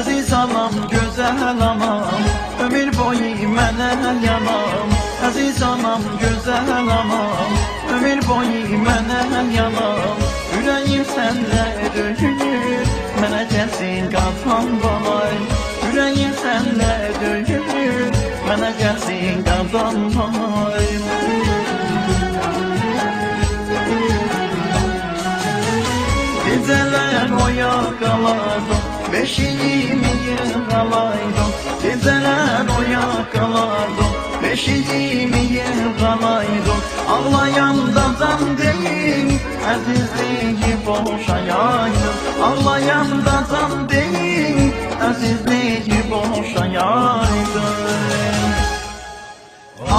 Aziz anam, güzel anam, ömür boyu mənə yanam. Aziz anam, güzel anam, ömür boyu mənə yanam. Ürəyim sənlə döyünür, mənə gəlsin qatan balay. Ürəyim sənlə döyünür, mənə gəlsin qatan balay. Gecələr oyaq qalardım, beşiyimi yığalaydım. Gecələr oyaq qalardım, beşiyimi yığalaydım. Ağlayanda can deyil, əzizliyi boşayaydım. Ağlayanda can deyil, əzizliyi boşayaydım.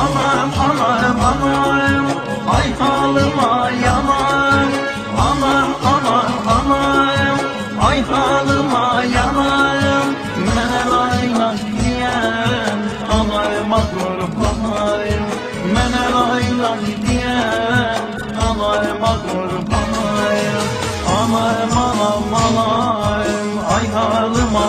Anam, anam, anam, ay halıma yaman. Anam, anam, anam, ay halıma yaman. Mənə laylak deyən, anayıma qurbanayım. Mənə laylak deyən, anayıma qurbanayım. Anayım, anam, anam, ay halıma